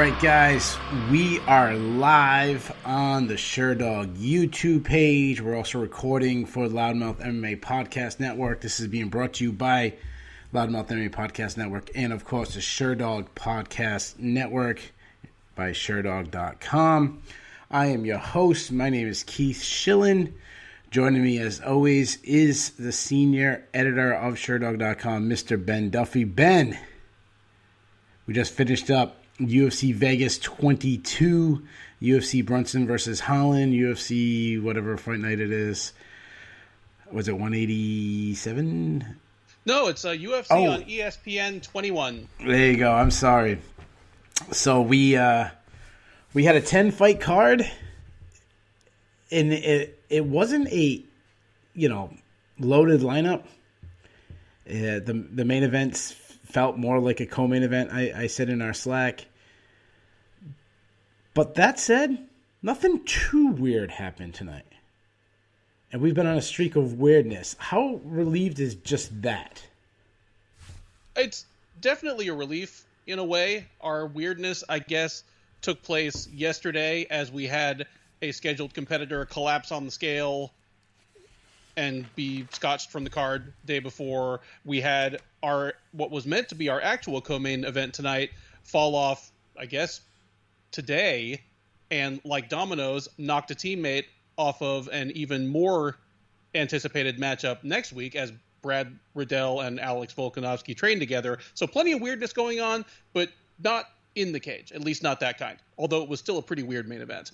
right, guys, we are live on the SureDog YouTube page. We're also recording for Loudmouth MMA Podcast Network. This is being brought to you by Loudmouth MMA Podcast Network and, of course, the SureDog Podcast Network by SureDog.com. I am your host. My name is Keith Shillan. Joining me, as always, is the senior editor of SureDog.com, Mr. Ben Duffy. Ben, we just finished up UFC Vegas 22, UFC Brunson versus Holland, UFC whatever fight night it is. Was it 187? No, it's UFC on ESPN 21. There you go. I'm sorry. So we had a 10-fight card, and it wasn't a loaded lineup. The main events felt more like a co-main event, I said in our Slack. But that said, nothing too weird happened tonight. And we've been on a streak of weirdness. How relieved is just that? It's definitely a relief in a way. Our weirdness, I guess, took place yesterday as we had a scheduled competitor collapse on the scale and be scotched from the card day before. We had what was meant to be our actual co-main event tonight fall off, I guess, today, and like dominoes, knocked a teammate off of an even more anticipated matchup next week as Brad Riddell and Alex Volkanovski train together. So plenty of weirdness going on, but not in the cage, at least not that kind, although it was still a pretty weird main event.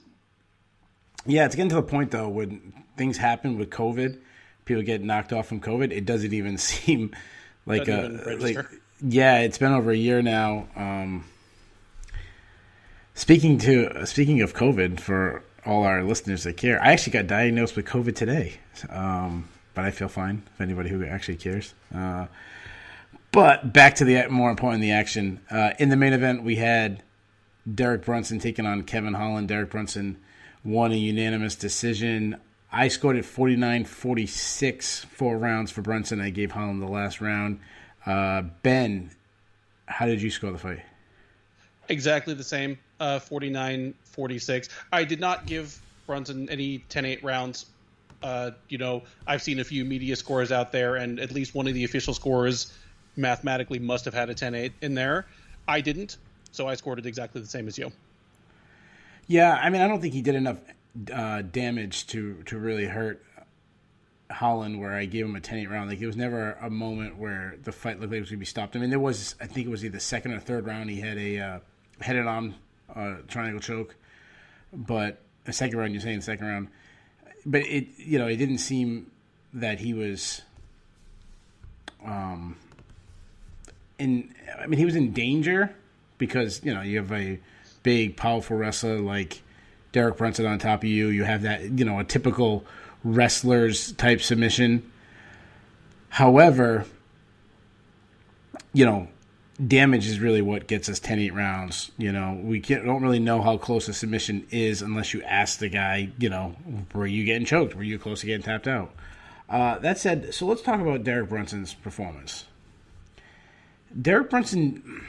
Yeah, it's getting to the point, though, when things happen with COVID, people get knocked off from COVID, it doesn't even seem like yeah, it's been over a year now. Speaking of COVID, for all our listeners that care, I actually got diagnosed with COVID today, but I feel fine. If anybody who actually cares. But back to more important, the action. In the main event, we had Derek Brunson taking on Kevin Holland. Derek Brunson won a unanimous decision. I scored it 49-46, 4 rounds for Brunson. I gave Holland the last round. Ben, how did you score the fight? Exactly the same, 49-46. I did not give Brunson any 10-8 rounds. I've seen a few media scores out there, and at least one of the official scores mathematically must have had a 10-8 in there. I didn't, so I scored it exactly the same as you. Yeah, I mean, I don't think he did enough damage to really hurt Holland where I gave him a 10-8 round. Like, it was never a moment where the fight looked like it was going to be stopped. I mean, I think it was either second or third round he had a headed-on triangle choke. But a second round, you're saying second round. But it didn't seem that he was he was in danger because, you have a big, powerful wrestler like Derek Brunson on top of you. You have that, a typical wrestlers type submission. However, damage is really what gets us 10-8 rounds. We don't really know how close a submission is unless you ask the guy, were you getting choked? Were you close to getting tapped out? That said, so let's talk about Derek Brunson's performance. Derek Brunson,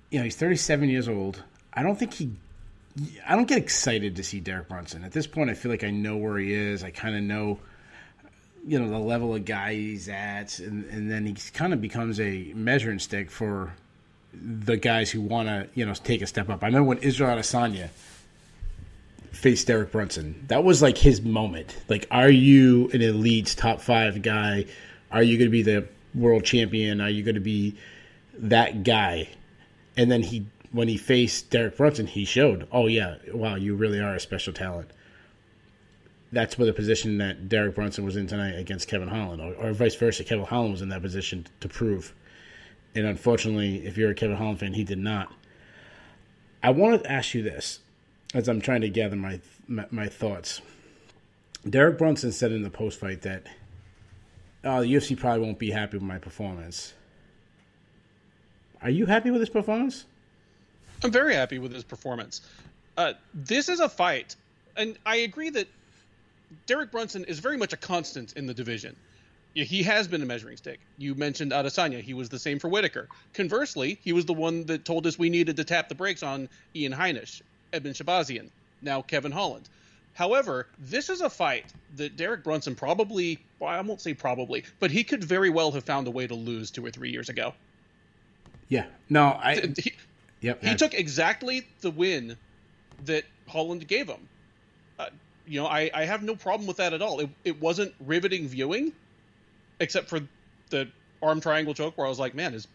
he's 37 years old. I don't get excited to see Derek Brunson. At this point, I feel like I know where he is. I kind of know, the level of guy he's at. And then he kind of becomes a measuring stick for the guys who want to, take a step up. I remember when Israel Adesanya faced Derek Brunson. That was like his moment. Like, are you an elite top 5 guy? Are you going to be the world champion? Are you going to be that guy? And then when he faced Derek Brunson, he showed, oh, yeah, wow, you really are a special talent. That's where the position that Derek Brunson was in tonight against Kevin Holland, or vice versa. Kevin Holland was in that position to prove. And unfortunately, if you're a Kevin Holland fan, he did not. I wanted to ask you this, as I'm trying to gather my thoughts. Derek Brunson said in the post-fight that the UFC probably won't be happy with my performance. Are you happy with his performance? I'm very happy with his performance. This is a fight, and I agree that Derek Brunson is very much a constant in the division. he has been a measuring stick. You mentioned Adesanya. He was the same for Whitaker. Conversely, he was the one that told us we needed to tap the brakes on Ian Heinisch, Edmund Shabazian, now Kevin Holland. However, this is a fight that Derek Brunson probably, well, I won't say probably, but he could very well have found a way to lose 2 or 3 years ago. Yeah. No, he took exactly the win that Holland gave him. I have no problem with that at all. It wasn't riveting viewing, except for the arm triangle choke where I was like, man, is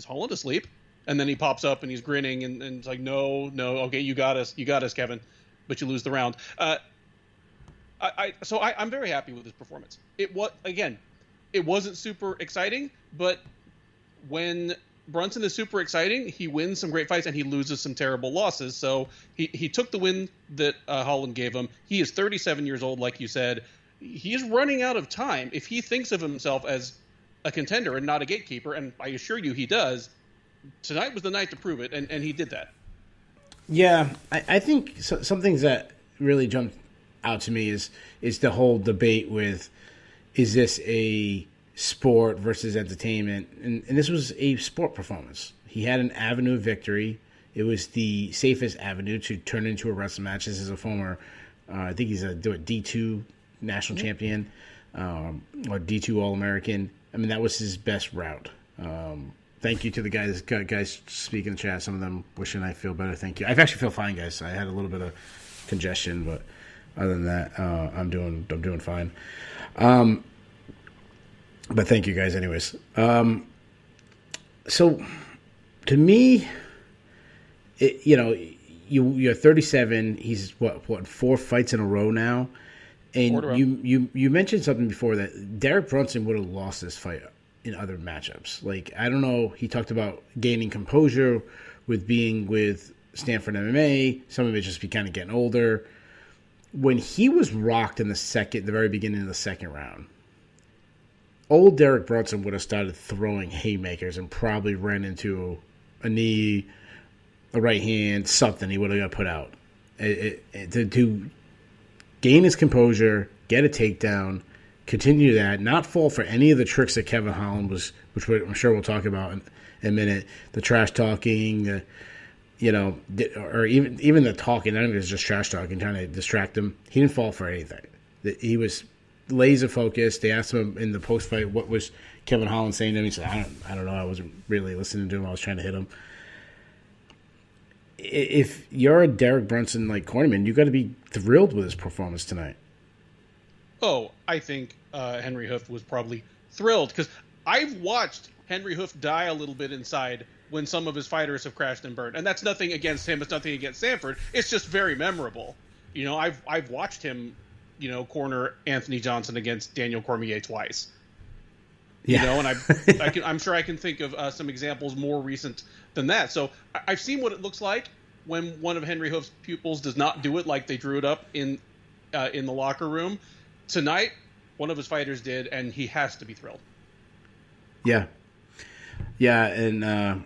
Holland asleep? And then he pops up and he's grinning and it's like, no, okay, you got us, Kevin, but you lose the round. I'm very happy with his performance. It wasn't super exciting, but when Brunson is super exciting, he wins some great fights and he loses some terrible losses. So he took the win that Holland gave him. He is 37 years old, like you said. He is running out of time. If he thinks of himself as a contender and not a gatekeeper, and I assure you he does, tonight was the night to prove it, and he did that. Yeah, I think some things that really jumped out to me is the whole debate with, is this a sport versus entertainment? And this was a sport performance. He had an avenue of victory. It was the safest avenue to turn into a wrestling match. This is a former, I think he's a D2 national champion, or D2 All-American. I mean, that was his best route. Thank you to the guys speaking in the chat. Some of them wishing I feel better. Thank you. I actually feel fine, guys. I had a little bit of congestion, but other than that, I'm doing fine. But thank you guys, anyways. So to me, you're 37. He's what 4 fights in a row now, and you mentioned something before that Derek Brunson would have lost this fight in other matchups. Like, I don't know, he talked about gaining composure with being with Stanford MMA. Some of it just be kind of getting older. When he was rocked in the very beginning of the second round, old Derek Brunson would have started throwing haymakers and probably ran into a knee, a right hand, something he would have got put out. To gain his composure, get a takedown, continue that, not fall for any of the tricks that Kevin Holland was, which I'm sure we'll talk about in a minute, the trash talking, or even the talking. I don't think it was just trash talking, trying to distract him. He didn't fall for anything. He was laser focused. They asked him in the post fight what was Kevin Holland saying to him. He said, I don't know. I wasn't really listening to him. I was trying to hit him. If you're a Derek Brunson like cornerman, you got to be thrilled with his performance tonight. Oh, I think Henry Hoof was probably thrilled because I've watched Henry Hoof die a little bit inside when some of his fighters have crashed and burned, and that's nothing against him. It's nothing against Sanford. It's just very memorable. I've watched him, corner Anthony Johnson against Daniel Cormier twice. Yeah. And I'm sure I can think of some examples more recent than that. So I've seen what it looks like when one of Henry Hoof's pupils does not do it like they drew it up in the locker room. Tonight, one of his fighters did, and he has to be thrilled. Yeah. Yeah, and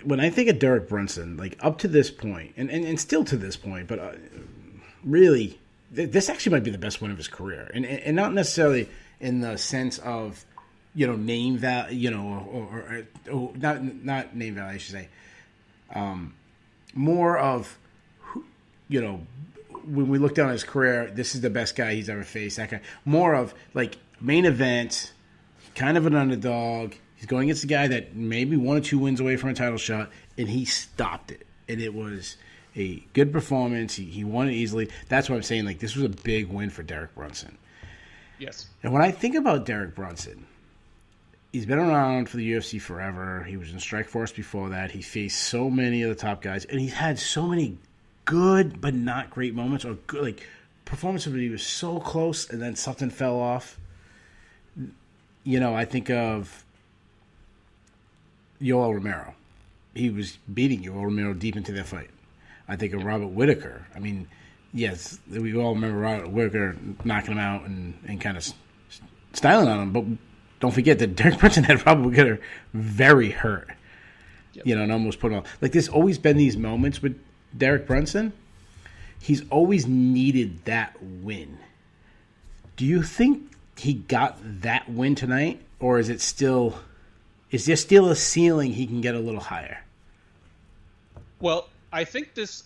when I think of Derek Brunson, like up to this point, and still to this point, but really, this actually might be the best win of his career. And not necessarily in the sense of, name value, or not name value, I should say. More of, when we look down his career, this is the best guy he's ever faced. That guy. More of like main event, kind of an underdog. He's going against a guy that maybe 1 or 2 wins away from a title shot, and he stopped it. And it was a good performance. He won it easily. That's what I'm saying. Like, this was a big win for Derek Brunson. Yes. And when I think about Derek Brunson, he's been around for the UFC forever. He was in Strikeforce before that. He faced so many of the top guys, and he's had so many good but not great moments, or good, like performances where he was so close and then something fell off. I think of Yoel Romero. He was beating Yoel Romero deep into that fight. I think of Robert Whitaker. I mean, yes, we all remember Robert Whitaker knocking him out and kind of styling on him, but don't forget that Derek Brunson had Robert Whitaker very hurt. Yep. And almost put on. Like, there's always been these moments with Derek Brunson. He's always needed that win. Do you think he got that win tonight, or is there still a ceiling he can get a little higher? Well, I think this,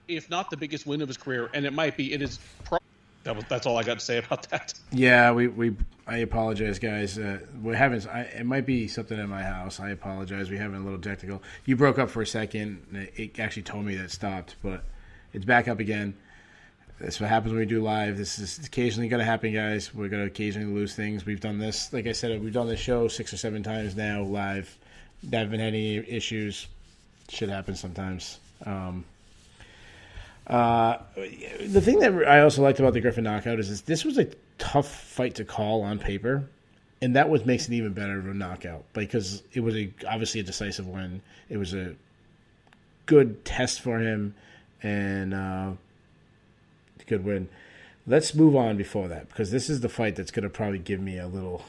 if not the biggest win of his career, and it might be, it is. That's all I got to say about that. Yeah, I apologize, guys. We're having it might be something at my house. I apologize. We're having a little technical. You broke up for a second. It actually told me that it stopped, but it's back up again. That's what happens when we do live. This is occasionally going to happen, guys. We're going to occasionally lose things. We've done this, like I said, we've done this show 6 or 7 times now live. Haven't had any issues. Shit happens sometimes. The thing that I also liked about the Griffin knockout is this was a tough fight to call on paper, and that what makes it even better of a knockout because it was obviously a decisive win. It was a good test for him, and good win. Let's move on before that because this is the fight that's going to probably give me a little.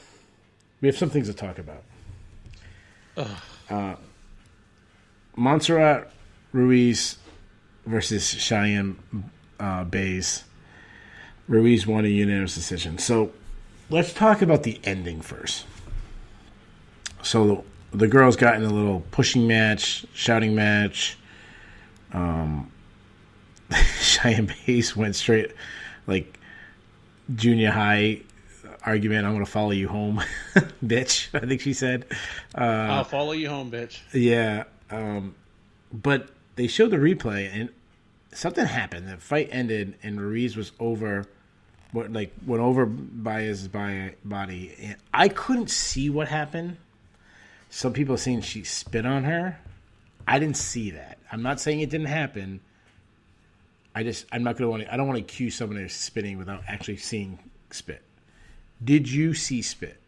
We have some things to talk about. Montserrat Ruiz versus Cheyenne Bays. Ruiz won a unanimous decision. So let's talk about the ending first. So the girls got in a little pushing match, shouting match. Cheyenne Bays went straight like junior high argument. I'm going to follow you home, bitch. I think she said. I'll follow you home, bitch. Yeah. But they showed the replay, and something happened. The fight ended, and Ruiz was went over by his body. And I couldn't see what happened. Some people are saying she spit on her. I didn't see that. I'm not saying it didn't happen. I don't want to accuse someone of spitting without actually seeing spit. Did you see spit?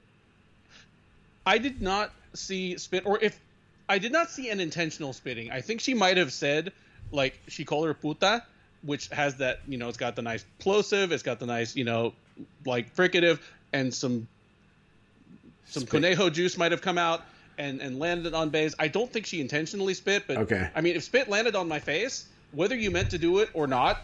I did not see spit, or if I did not see an intentional spitting. I think she might have said, like, she called her puta, which has that, it's got the nice plosive, it's got the nice, like, fricative, and some conejo juice might have come out and landed on Bays. I don't think she intentionally spit, but, okay. I mean, if spit landed on my face, whether you meant to do it or not,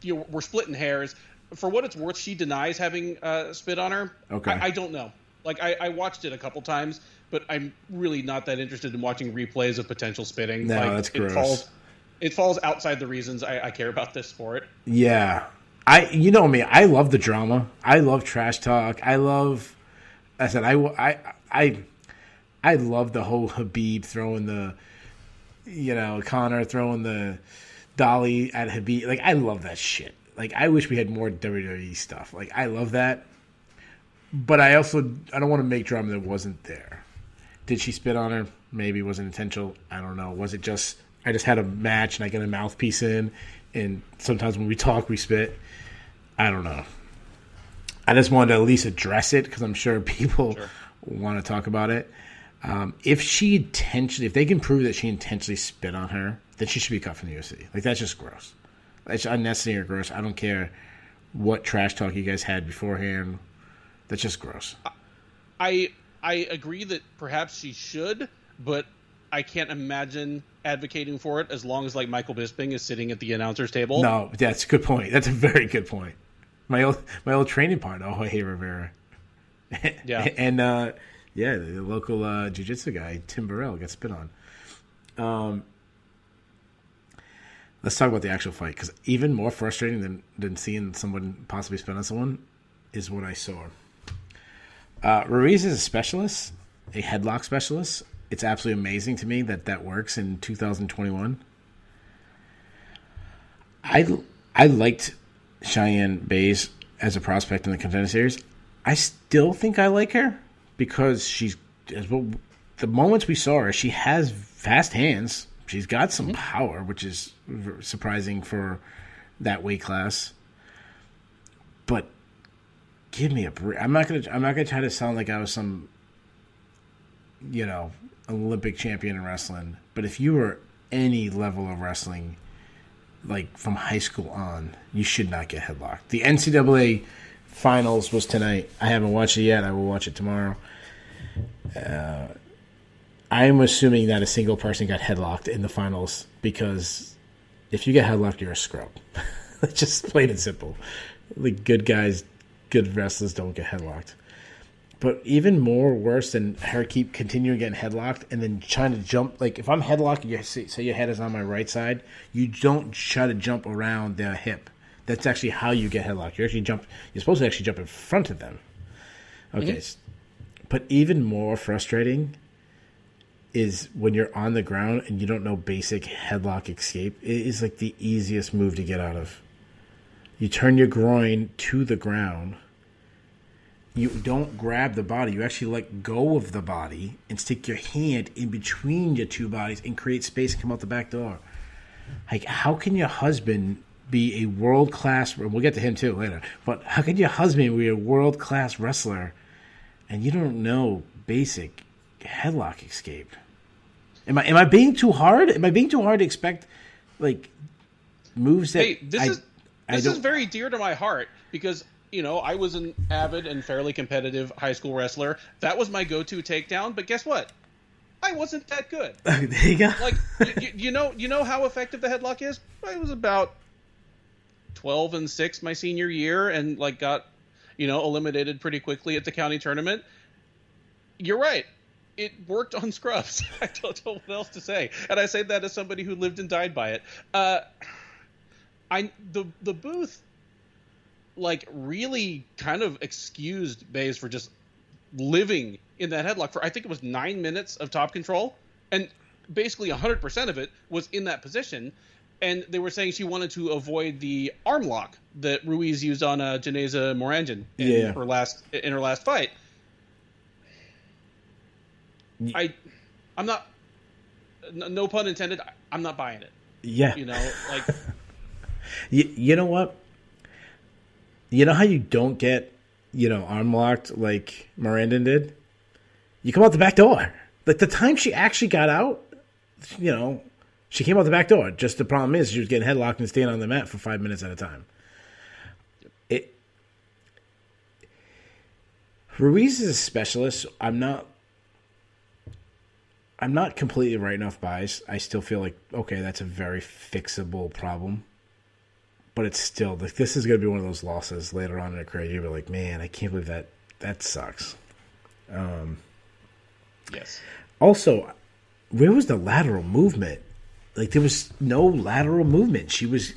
we're splitting hairs. For what it's worth, she denies having spit on her. Okay. I don't know. Like, I watched it a couple times, but I'm really not that interested in watching replays of potential spitting. No, like, that's gross. It falls outside the reasons I care about this sport. Yeah. You know me, I love the drama. I love trash talk. I love the whole Habib throwing the, Conor throwing the dolly at Habib. Like, I love that shit. Like, I wish we had more WWE stuff. Like, I love that. But I don't want to make drama that wasn't there. Did she spit on her? Maybe it wasn't intentional. I don't know. Was it just I just had a match and I get a mouthpiece in, and sometimes when we talk we spit? I don't know. I just wanted to at least address it because I'm sure people want to talk about it. If they can prove that she intentionally spit on her, then she should be cut from the UFC. Like, that's just gross. It's unnecessary or gross. I don't care what trash talk you guys had beforehand. That's just gross. I agree that perhaps she should, but I can't imagine advocating for it as long as, like, Michael Bisping is sitting at the announcer's table. No, that's a good point. That's a very good point. My old training partner, Jorge Rivera. Yeah. And, the local jiu-jitsu guy, Tim Burrell, got spit on. Let's talk about the actual fight, because even more frustrating than seeing someone possibly spit on someone is what I saw. Ruiz is a specialist, a headlock specialist. It's absolutely amazing to me that works in 2021. I liked Cheyenne Bays as a prospect in the Contender Series. I still think I like her because the moments we saw her, she has fast hands. She's got some power, which is surprising for that weight class. But give me a break. I'm not gonna try to sound like I was some, Olympic champion in wrestling. But if you were any level of wrestling, like from high school on, you should not get headlocked. The NCAA finals was tonight. I haven't watched it yet. I will watch it tomorrow. I'm assuming that a single person got headlocked in the finals, because if you get headlocked, you're a scrub. Just plain and simple. The good guys good wrestlers don't get headlocked. But even more worse than her keep continuing getting headlocked and then trying to jump. Like, if I'm headlocked, you say your head is on my right side, you don't try to jump around their hip. That's actually how you get headlocked. You're supposed to actually jump in front of them. Okay. Mm-hmm. But even more frustrating is when you're on the ground and you don't know basic headlock escape. It is like the easiest move to get out of. You turn your groin to the ground. You don't grab the body. You actually let go of the body and stick your hand in between your two bodies and create space and come out the back door. Like, how can your husband be a world-class... We'll get to him, too, later. But how can your husband be a world-class wrestler and you don't know basic headlock escape? Am I being too hard? Am I being too hard to expect, like, moves that... Hey, this is very dear to my heart because... I was an avid and fairly competitive high school wrestler. That was my go-to takedown. But guess what? I wasn't that good. There you go. Like, you know how effective the headlock is? I was about 12-6 my senior year, and like got, eliminated pretty quickly at the county tournament. You're right. It worked on scrubs. I don't know what else to say, and I say that as somebody who lived and died by it. The booth. Like, really kind of excused Bays for just living in that headlock for, I think it was 9 minutes of top control. And basically 100% of it was in that position. And they were saying she wanted to avoid the arm lock that Ruiz used on Janeza Moranjan in her last fight. I'm not, no pun intended, I'm not buying it. Yeah. Like... you know what? You know how you don't get, arm locked like Miranda did? You come out the back door. Like, the time she actually got out, she came out the back door. Just the problem is she was getting headlocked and staying on the mat for 5 minutes at a time. Ruiz is a specialist. I'm not completely writing off Baez. I still feel like, okay, that's a very fixable problem. But it's still, like, this is going to be one of those losses later on in her career. You'll be like, man, I can't believe that sucks. Yes. Also, where was the lateral movement? Like, there was no lateral movement. She was,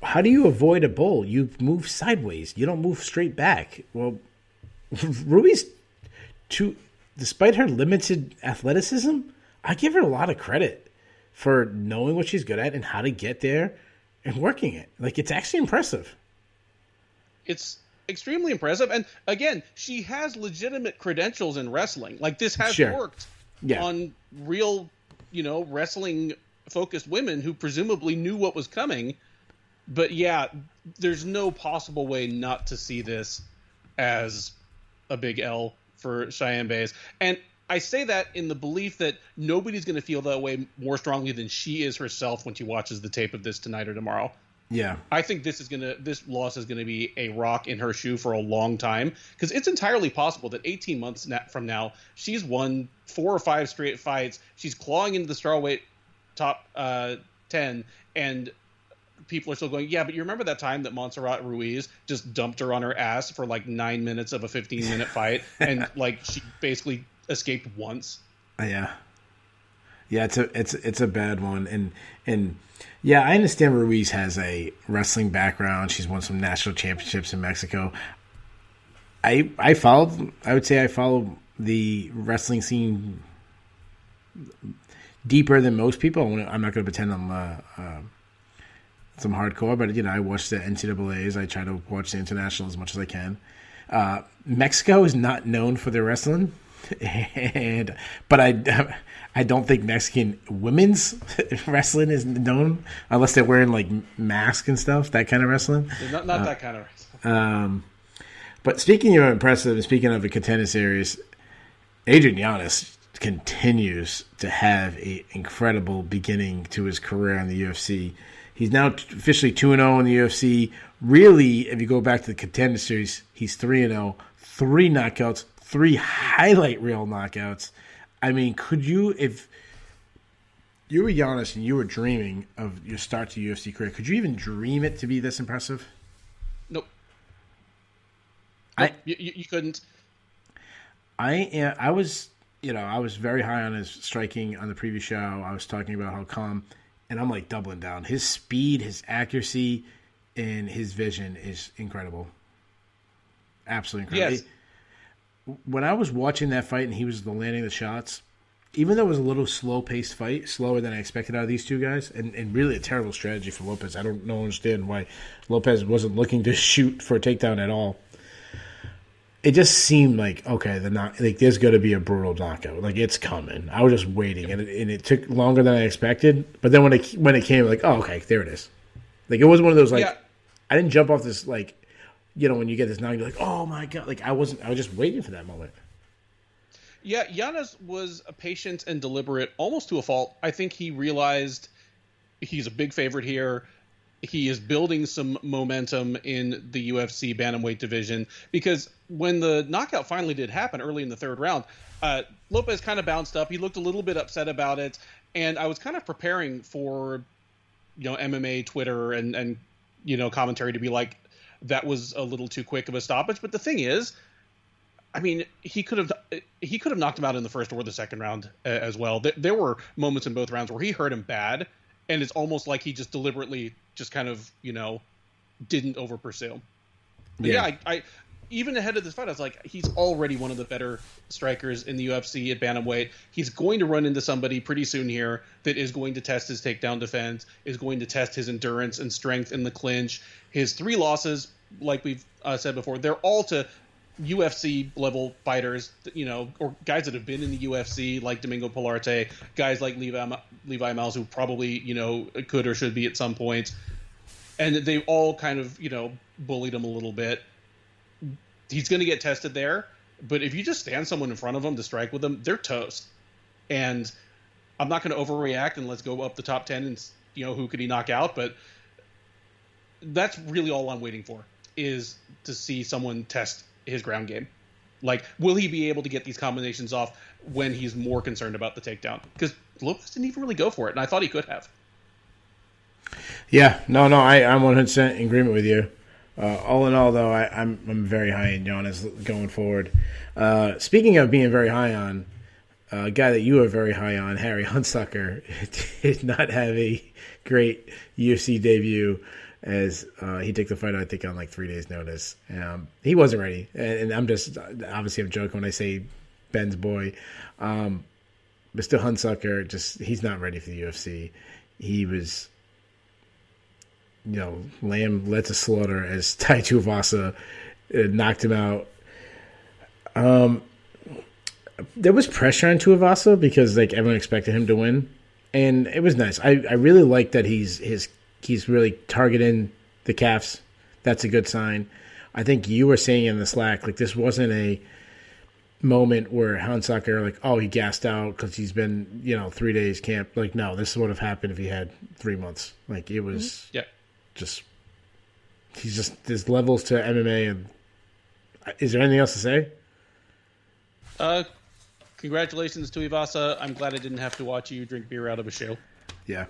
how do you avoid a bull? You move sideways. You don't move straight back. Well, Ruiz, despite her limited athleticism, I give her a lot of credit for knowing what she's good at and how to get there. And working it. Like, it's actually impressive. It's extremely impressive. And, again, she has legitimate credentials in wrestling. Like, this has worked on real, wrestling-focused women who presumably knew what was coming. But, yeah, there's no possible way not to see this as a big L for Cheyenne Bays. And I say that in the belief that nobody's going to feel that way more strongly than she is herself when she watches the tape of this tonight or tomorrow. Yeah. I think this loss is going to be a rock in her shoe for a long time, because it's entirely possible that 18 months from now, she's won 4 or 5 straight fights. She's clawing into the strawweight top 10, and people are still going, yeah, but you remember that time that Montserrat Ruiz just dumped her on her ass for like 9 minutes of a 15-minute fight, and like she basically escaped once. Yeah, it's a bad one, and yeah, I understand Ruiz has a wrestling background. She's won some national championships in Mexico. I would say I follow the wrestling scene deeper than most people. I'm not going to pretend I'm some hardcore, but I watch the NCAAs. I try to watch the international as much as I can. Mexico is not known for their wrestling. But I don't think Mexican women's wrestling is known unless they're wearing like masks and stuff. That kind of wrestling. Not that kind of wrestling. But speaking of impressive, and speaking of a contender series, Adrian Yanez continues to have an incredible beginning to his career in the UFC. He's now officially 2-0 in the UFC. Really, if you go back to the contender series, he's 3-0, 3 knockouts. 3 highlight reel knockouts. I mean, could you, if you were Giannis and you were dreaming of your start to UFC career, could you even dream it to be this impressive? Nope. Nope, you couldn't. I was very high on his striking on the previous show. I was talking about how calm, and I'm like doubling down. His speed, his accuracy, and his vision is incredible. Absolutely incredible. Yes. When I was watching that fight and he was landing the shots, even though it was a little slow-paced fight, slower than I expected out of these two guys, and really a terrible strategy for Lopez. I don't understand why Lopez wasn't looking to shoot for a takedown at all. It just seemed like, okay, there's going to be a brutal knockout. Like, it's coming. I was just waiting, and it took longer than I expected. But then when it came, like, oh, okay, there it is. Like, it was one of those, like, I didn't jump off this, like, when you get this knock, you're like, oh, my God. Like, I was just waiting for that moment. Yeah, Yanez was patient and deliberate, almost to a fault. I think he realized he's a big favorite here. He is building some momentum in the UFC bantamweight division because when the knockout finally did happen early in the third round, Lopez kind of bounced up. He looked a little bit upset about it, and I was kind of preparing for, MMA Twitter and commentary to be like, that was a little too quick of a stoppage. But the thing is, I mean, he could have knocked him out in the first or the second round as well. There were moments in both rounds where he hurt him bad, and it's almost like he just deliberately just kind of, didn't over pursue. Yeah, I even ahead of this fight, I was like, he's already one of the better strikers in the UFC at bantamweight. He's going to run into somebody pretty soon here that is going to test his takedown defense, is going to test his endurance and strength in the clinch. His 3 losses, like we've said before, they're all to UFC level fighters, or guys that have been in the UFC, like Domingo Pilarte, guys like Levi Miles, who probably, could or should be at some point. And they all kind of, bullied him a little bit. He's going to get tested there. But if you just stand someone in front of him to strike with them, they're toast. And I'm not going to overreact and let's go up the top 10 and, who could he knock out. But that's really all I'm waiting for, is to see someone test his ground game. Like, will he be able to get these combinations off when he's more concerned about the takedown? Because Lopez didn't even really go for it, and I thought he could have. Yeah, no, I'm 100% in agreement with you. All in all, though, I'm very high in Yanez going forward. Speaking of being very high on, a guy that you are very high on, Harry Hunsucker, did not have a great UFC debut, as he took the fight, I think, on like 3 days' notice. He wasn't ready. And I'm joking when I say Ben's boy. Mr. Hunsucker, he's not ready for the UFC. He was, lamb led to slaughter as Tai Tuivasa knocked him out. There was pressure on Tuivasa because like everyone expected him to win. And it was nice. I really like that he's really targeting the calves. That's a good sign. I think you were saying in the Slack, like, this wasn't a moment where Hunsucker, like, oh, he gassed out because he's been, 3 days camp. Like, no, this would have happened if he had 3 months. Like, it was there's levels to MMA. And is there anything else to say? Congratulations to Tuivasa. I'm glad I didn't have to watch you drink beer out of a shoe. Yeah.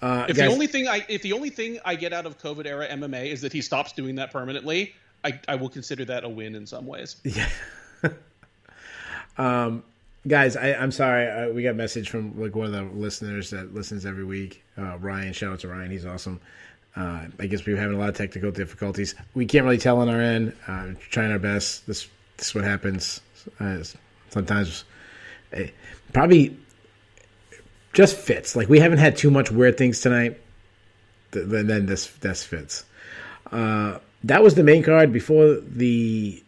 If the only thing I get out of COVID era MMA is that he stops doing that permanently, I will consider that a win in some ways. Yeah. Guys, I'm sorry. We got a message from like one of the listeners that listens every week. Ryan, shout out to Ryan. He's awesome. I guess we were having a lot of technical difficulties. We can't really tell on our end. Trying our best. This is what happens. Sometimes probably just fits. Like, we haven't had too much weird things tonight. Then this fits. That was the main card. Before the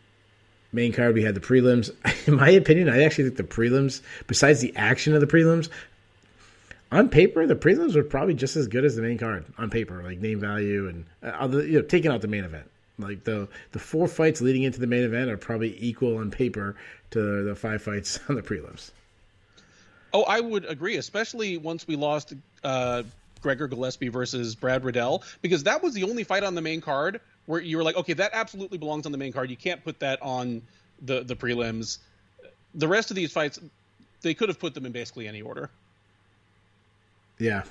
main card, we had the prelims. In my opinion, I actually think the prelims, besides the action of the prelims, on paper, the prelims were probably just as good as the main card on paper, like name value and taking out the main event. Like the 4 fights leading into the main event are probably equal on paper to the 5 fights on the prelims. Oh, I would agree, especially once we lost Gregor Gillespie versus Brad Riddell, because that was the only fight on the main card where you were like, okay, that absolutely belongs on the main card. You can't put that on the prelims. The rest of these fights, they could have put them in basically any order. Yeah,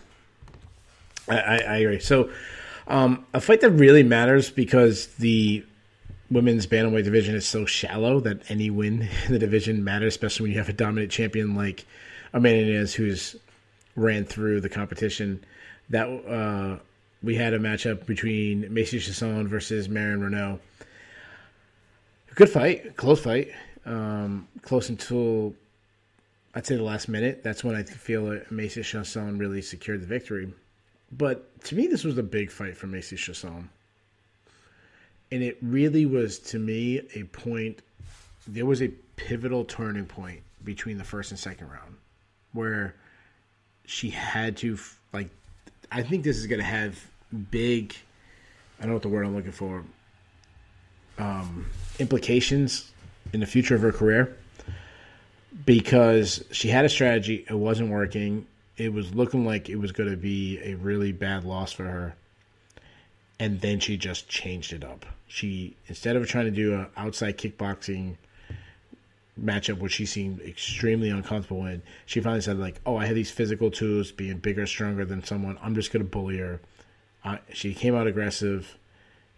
I agree. So a fight that really matters because the women's bantamweight division is so shallow that any win in the division matters, especially when you have a dominant champion like Amanda Nunes who's ran through the competition. That we had a matchup between Macy Chiasson versus Marin Renault. Good fight, close fight, close until I'd say the last minute. That's when I feel like Macy Chiasson really secured the victory. But to me, this was a big fight for Macy Chiasson. And it really was, to me, a point. There was a pivotal turning point between the first and second round where she had to, like, I think this is going to have big, I don't know what the word I'm looking for, implications in the future of her career, because she had a strategy. It wasn't working. It was looking like it was going to be a really bad loss for her. And then she just changed it up. She, instead of trying to do an outside kickboxing matchup, which she seemed extremely uncomfortable in, she finally said, like, oh, I have these physical tools, being bigger, stronger than someone. I'm just going to bully her. She came out aggressive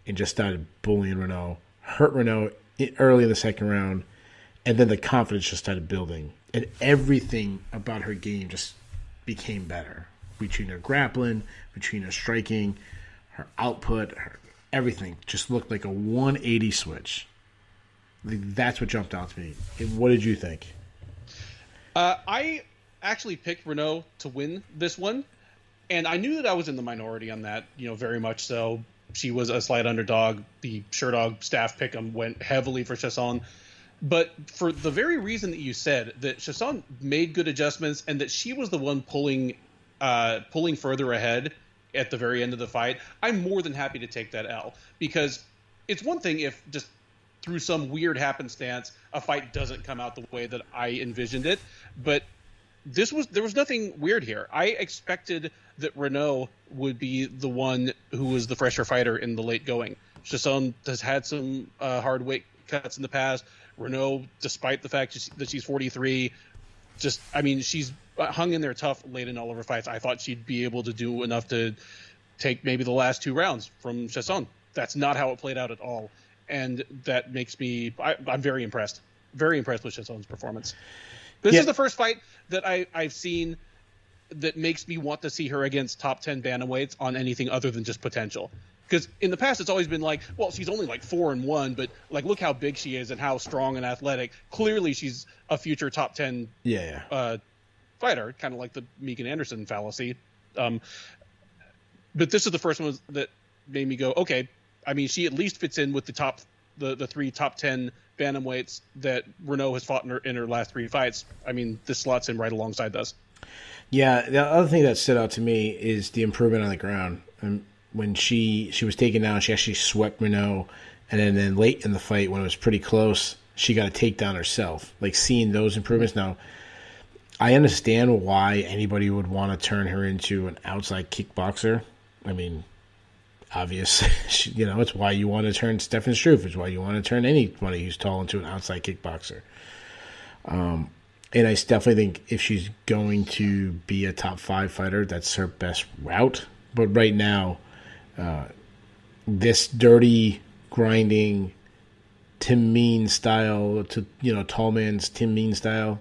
and just started bullying Renault. Hurt Renault early in the second round. And then the confidence just started building. And everything about her game just became better. Between her grappling, between her striking, her output, everything just looked like a 180 switch. That's what jumped out to me. What did you think? I actually picked Renault to win this one, and I knew that I was in the minority on that, very much so. She was a slight underdog. The Sherdog staff pick'em went heavily for Chiasson. But for the very reason that you said, that Chiasson made good adjustments and that she was the one pulling further ahead at the very end of the fight, I'm more than happy to take that L, because it's one thing if just through some weird happenstance a fight doesn't come out the way that I envisioned it, but there was nothing weird here. I expected that Renault would be the one who was the fresher fighter in the late going. Chiasson has had some hard weight cuts in the past. Renault, despite the fact that she's 43, she's hung in there tough late in all of her fights. I thought she'd be able to do enough to take maybe the last two rounds from Chiasson. That's not how it played out at all. And that makes me, I'm very impressed. Very impressed with Chiasson's performance. This is the first fight that I've seen that makes me want to see her against top 10 bantamweights on anything other than just potential. Because in the past, it's always been like, well, she's only like 4-1, but like, look how big she is and how strong and athletic. Clearly, she's a future top 10 fighter, kind of like the Megan Anderson fallacy. But this is the first one that made me go, okay. I mean, she at least fits in with the three top 10 bantamweights that Renault has fought in her last three fights. I mean, this slots in right alongside those. Yeah, the other thing that stood out to me is the improvement on the ground. And when she was taken down, she actually swept Renault, and then late in the fight, when it was pretty close, she got a takedown herself. Like, seeing those improvements. Now, I understand why anybody would want to turn her into an outside kickboxer. I mean, obvious, it's why you want to turn Stefan Struve. It's why you want to turn anybody who's tall into an outside kickboxer. And I definitely think if she's going to be a top 5 fighter, that's her best route. But right now, this dirty, grinding, Tim Mean style, tall man's Tim Mean style,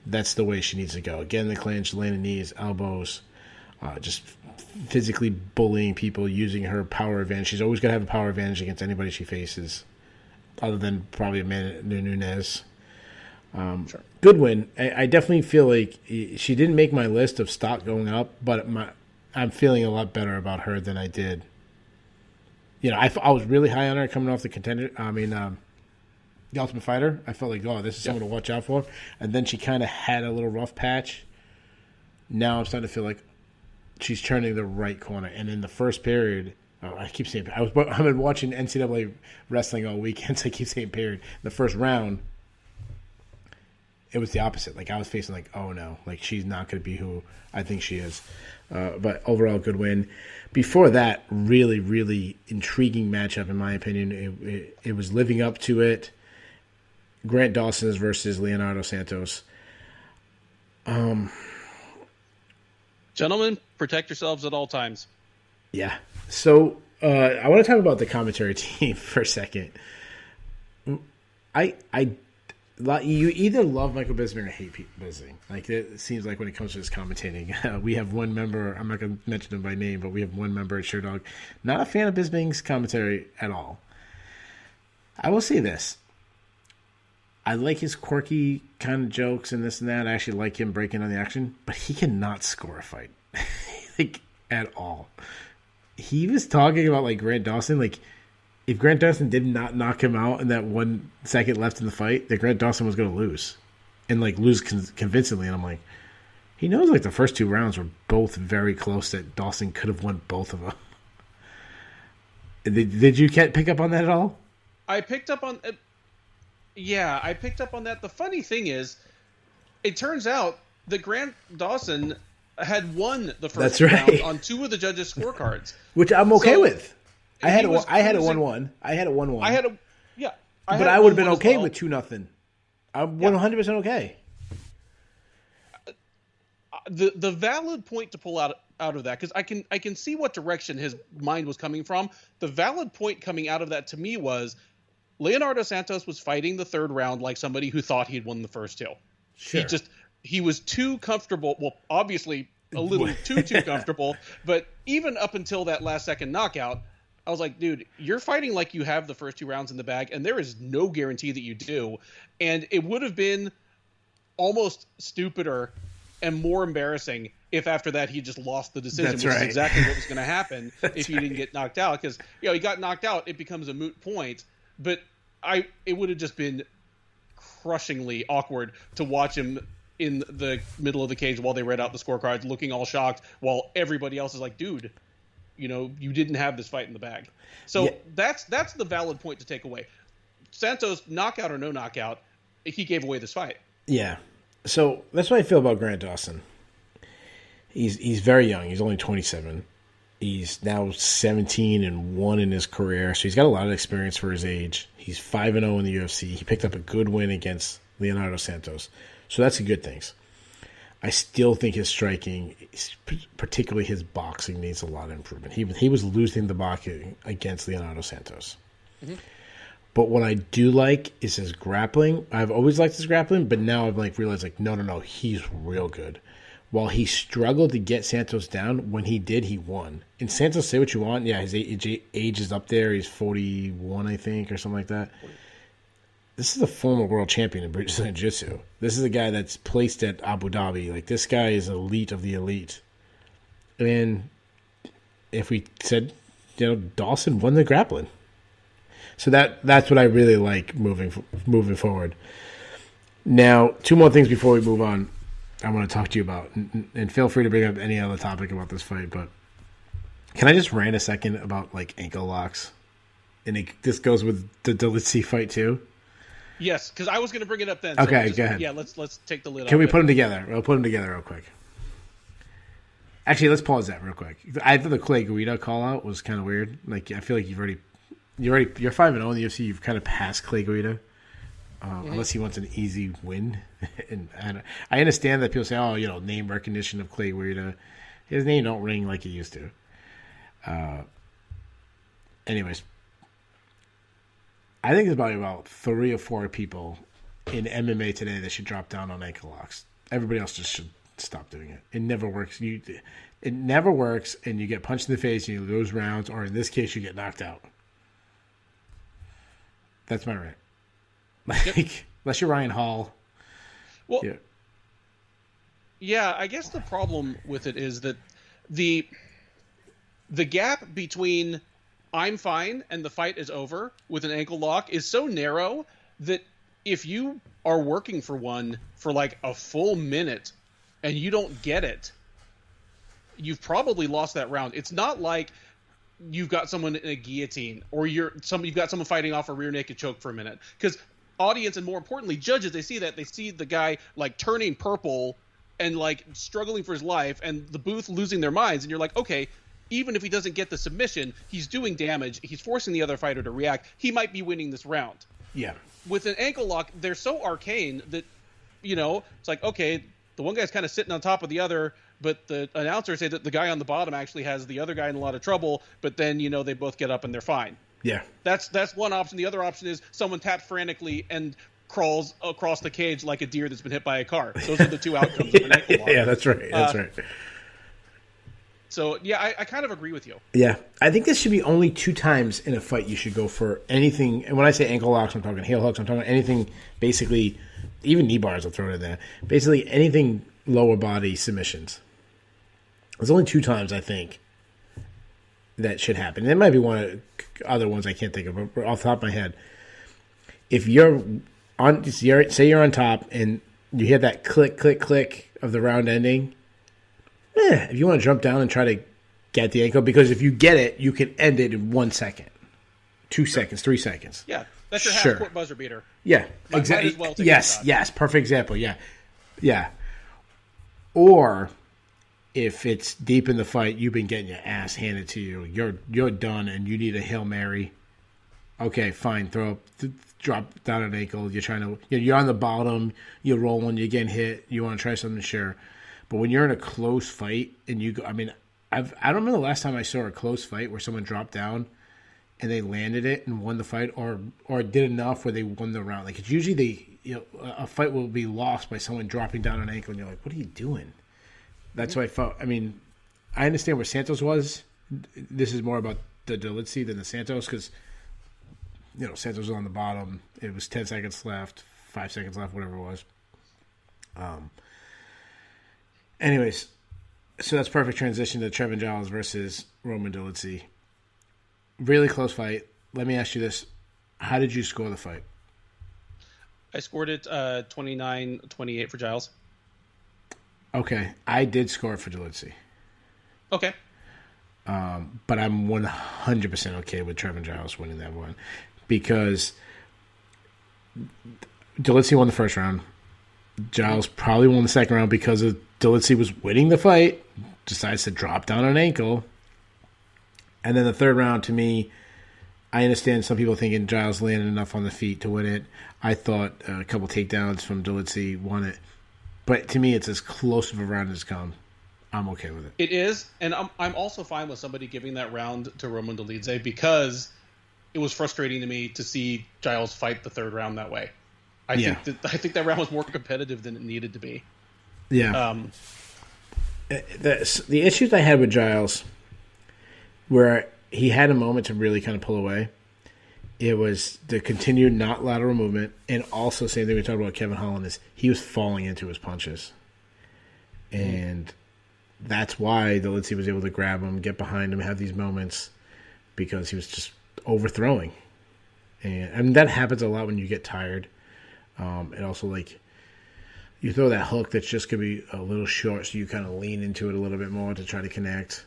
that's the way she needs to go. Get in the clinch, landing knees, elbows, just physically bullying people, using her power advantage. She's always going to have a power advantage against anybody she faces, other than probably Amanda Nunes. Sure. Good win. I definitely feel like she didn't make my list of stock going up, but I'm feeling a lot better about her than I did. I was really high on her coming off the contender. The Ultimate Fighter. I felt like, oh, this is someone to watch out for. And then she kind of had a little rough patch. Now I'm starting to feel like she's turning the right corner. And in the first period, I keep saying, I've been watching NCAA wrestling all weekend, so I keep saying period. The first round, it was the opposite. Like, I was facing like, oh no, like, she's not going to be who I think she is. But overall, good win. Before that, really, really intriguing matchup, in my opinion. It was living up to it. Grant Dawson versus Leonardo Santos. Gentlemen, protect yourselves at all times. Yeah. So I want to talk about the commentary team for a second. You either love Michael Bisping or hate Bisping. Like, it seems like when it comes to this commentating, we have one member. I'm not going to mention him by name, but we have one member at Sherdog, not a fan of Bisping's commentary at all. I will say this: I like his quirky kind of jokes and this and that. I actually like him breaking on the action, but he cannot score a fight, like, at all. He was talking about, like, Grant Dawson, like, if Grant Dawson did not knock him out in that 1 second left in the fight, that Grant Dawson was going to lose. And, like, lose convincingly. And I'm like, he knows, like, the first 2 rounds were both very close, that Dawson could have won both of them. Did you pick up on that at all? I picked up on... I picked up on that. The funny thing is, it turns out that Grant Dawson had won the first round on 2 of the judges' scorecards. Which I'm okay with. I had a 1-1. I had a 1-1. But I would have been okay with 2-0. I'm 100% okay. The valid point to pull out of that, because I can see what direction his mind was coming from. The valid point coming out of that to me was Leonardo Santos was fighting the 3rd round like somebody who thought he'd won the first 2. Sure. He was too comfortable. Well, obviously a little too comfortable. But even up until that last second knockout, I was like, dude, you're fighting like you have the first 2 rounds in the bag, and there is no guarantee that you do. And it would have been almost stupider and more embarrassing if after that he just lost the decision, which is exactly what was going to happen if he didn't get knocked out. Because, he got knocked out, it becomes a moot point. But it would have just been crushingly awkward to watch him in the middle of the cage while they read out the scorecards, looking all shocked, while everybody else is like, dude, you didn't have this fight in the bag. So that's the valid point to take away. Santos, knockout or no knockout, he gave away this fight. Yeah. So that's what I feel about Grant Dawson. He's very young. He's only 27. He's now 17-1 in his career, so he's got a lot of experience for his age. He's 5-0 in the UFC. He picked up a good win against Leonardo Santos. So that's a good thing. I still think his striking, particularly his boxing, needs a lot of improvement. He was losing the boxing against Leonardo Santos. Mm-hmm. But what I do like is his grappling. I've always liked his grappling, but now I've realized no, he's real good. While he struggled to get Santos down, when he did, he won. And Santos, say what you want, his age is up there. He's 41, I think, or something like that. This is a former world champion in Brazilian Jiu-Jitsu. This is a guy that's placed at Abu Dhabi. This guy is elite of the elite. And if we said, Dawson won the grappling. So that's what I really like moving forward. Now, 2 more things before we move on I want to talk to you about. And feel free to bring up any other topic about this fight, but can I just rant a second about ankle locks? And this goes with the Dolitzy fight too? Yes, because I was going to bring it up then. Okay, go ahead. Yeah, let's take the lid off. Can we put them together? We'll put them together real quick. Actually, let's pause that real quick. I thought the Clay Guida call out was kind of weird. I feel like you're 5-0 in the UFC. You've kind of passed Clay Guida, unless he wants an easy win. And I understand that people say, name recognition of Clay Guida. His name don't ring like it used to. Anyways, I think there's probably about 3 or 4 people in MMA today that should drop down on ankle locks. Everybody else just should stop doing it. It never works. It never works, and you get punched in the face, and you lose rounds, or in this case, you get knocked out. That's my rant. Unless you're Ryan Hall. Well, yeah, I guess the problem with it is that the gap between I'm fine and the fight is over with an ankle lock is so narrow that if you are working for one for a full minute and you don't get it, you've probably lost that round. It's not like you've got someone in a guillotine or you've got someone fighting off a rear naked choke for a minute. Because audience and more importantly judges, they see the guy turning purple and struggling for his life and the booth losing their minds, and you're like, okay, even if he doesn't get the submission, he's doing damage. He's forcing the other fighter to react. He might be winning this round. Yeah. With an ankle lock, they're so arcane that, it's like, okay, the one guy's kind of sitting on top of the other, but the announcers say that the guy on the bottom actually has the other guy in a lot of trouble, but then, they both get up and they're fine. Yeah. That's one option. The other option is someone taps frantically and crawls across the cage like a deer that's been hit by a car. Those are the two outcomes of an ankle lock. Yeah, that's right. That's right. So, yeah, I kind of agree with you. Yeah. I think this should be only 2 times in a fight you should go for anything. And when I say ankle locks, I'm talking heel hooks. I'm talking anything, basically, even knee bars I'll throw it in there. Basically, anything lower body submissions. There's only 2 times, I think, that should happen. There might be one other ones I can't think of, but off the top of my head. If you're on, say you're on top and you hear that click, click, click of the round ending, if you want to jump down and try to get the ankle, because if you get it, you can end it in 1 second, 2 seconds, 3 seconds. Yeah, that's your half-court buzzer beater. Yeah, exactly. Well yes, perfect example. Yeah. Or if it's deep in the fight, you've been getting your ass handed to you. You're done, and you need a Hail Mary. Okay, fine. Drop down an ankle. You're on the bottom. You're rolling. You're getting hit. You want to try something, sure. But when you're in a close fight and you go, I mean, I don't remember the last time I saw a close fight where someone dropped down and they landed it and won the fight, or did enough where they won the round. Like, it's usually a fight will be lost by someone dropping down an ankle, and you're like, what are you doing? That's what I felt. I mean, I understand where Santos was. This is more about the Dolidze than the Santos, because Santos was on the bottom. It was 10 seconds left, 5 seconds left, whatever it was. Anyways, so that's perfect transition to Trevin Giles versus Roman Dolidze. Really close fight. Let me ask you this. How did you score the fight? I scored it 29-28 for Giles. Okay. I did score it for Dolidze. Okay. But I'm 100% okay with Trevin Giles winning that one, because Dolidze won the first round. Giles probably won the second round because Dolidze was winning the fight, decides to drop down an ankle. And then the third round, to me, I understand some people thinking Giles landed enough on the feet to win it. I thought a couple takedowns from Dolidze won it. But to me, it's as close of a round as come. I'm okay with it. It is, and I'm also fine with somebody giving that round to Roman Dolidze, because it was frustrating to me to see Giles fight the third round that way. I think that round was more competitive than it needed to be. Yeah. The issues I had with Giles, where he had a moment to really kind of pull away, it was the continued not lateral movement, and also same thing we talked about Kevin Holland, is he was falling into his punches. And that's why Dolidze was able to grab him, get behind him, have these moments, because he was just overthrowing. And that happens a lot when you get tired. And also, like, you throw that hook that's just going to be a little short, so you kind of lean into it a little bit more to try to connect.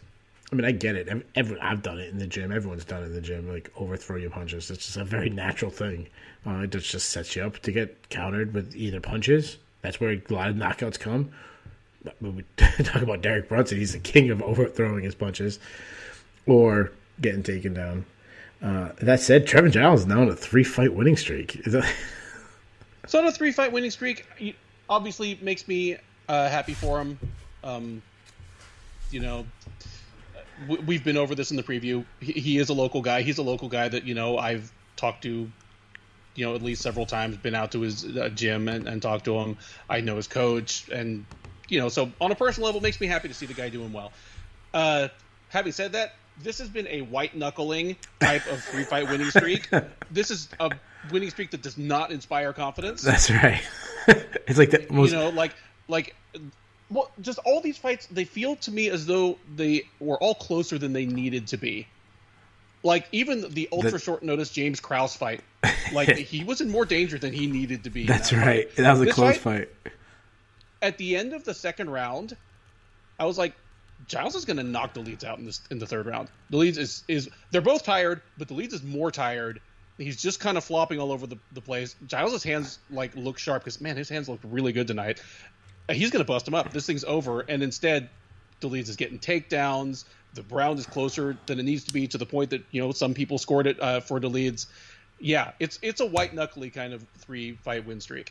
I mean, I get it. I've done it in the gym. Everyone's done it in the gym, like, overthrow your punches. It's just a very natural thing. It just sets you up to get countered with either punches. That's where a lot of knockouts come. When we talk about Derek Brunson, he's the king of overthrowing his punches or getting taken down. That said, Trevin Giles is now on a 3-fight winning streak. So on a 3-fight winning streak, obviously makes me happy for him. We've been over this in the preview. He is a local guy. He's a local guy that, I've talked to, at least several times, been out to his gym and talked to him. I know his coach, and, so on a personal level, it makes me happy to see the guy doing well. Having said that, this has been a white-knuckling type of 3-fight winning streak. This is a winning streak that does not inspire confidence. That's right. It's like the most... Well, just all these fights, they feel to me as though they were all closer than they needed to be. Like, even the ultra-short notice James Krause fight, he was in more danger than he needed to be. That's right. Fight. That was a close fight. At the end of the second round, I was like, Giles is going to knock Dolidze out in the third round. Dolidze is they're both tired, but Dolidze is more tired. He's just kind of flopping all over the place. Giles' hands look sharp because, man, his hands look really good tonight. He's going to bust him up. This thing's over, and instead, Dolidze is getting takedowns. The round is closer than it needs to be, to the point that some people scored it for Dolidze. Yeah, it's a white knuckly kind of 3-fight win streak.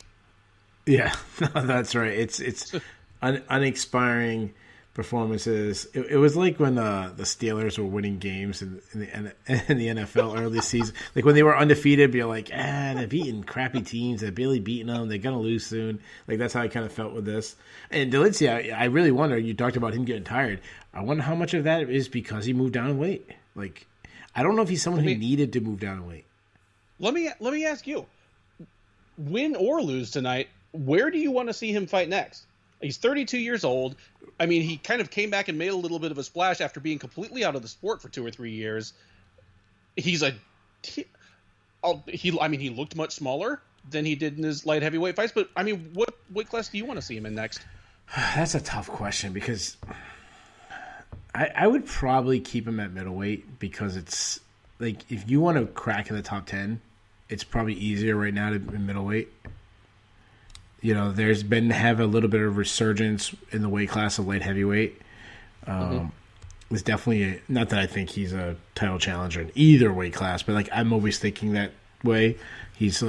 Yeah, that's right. It's uninspiring, performances. It was like when the Steelers were winning games in the NFL early season. Like when they were undefeated, you're like, they're beating crappy teams. They're barely beating them. They're going to lose soon. Like that's how I kind of felt with this. And Delicia, I really wonder, you talked about him getting tired. I wonder how much of that is because he moved down in weight. Like, I don't know if he's someone who needed to move down in weight. Let me ask you, win or lose tonight, where do you want to see him fight next? He's 32 years old. I mean, he kind of came back and made a little bit of a splash after being completely out of the sport for 2 or 3 years. He looked much smaller than he did in his light heavyweight fights. But, I mean, what weight class do you want to see him in next? That's a tough question because I would probably keep him at middleweight because it's, like, if you want to crack in the top 10, it's probably easier right now to in middleweight. You know, there's been have a little bit of resurgence in the weight class of light heavyweight. It's definitely not that I think he's a title challenger in either weight class, but like I'm always thinking that way. He's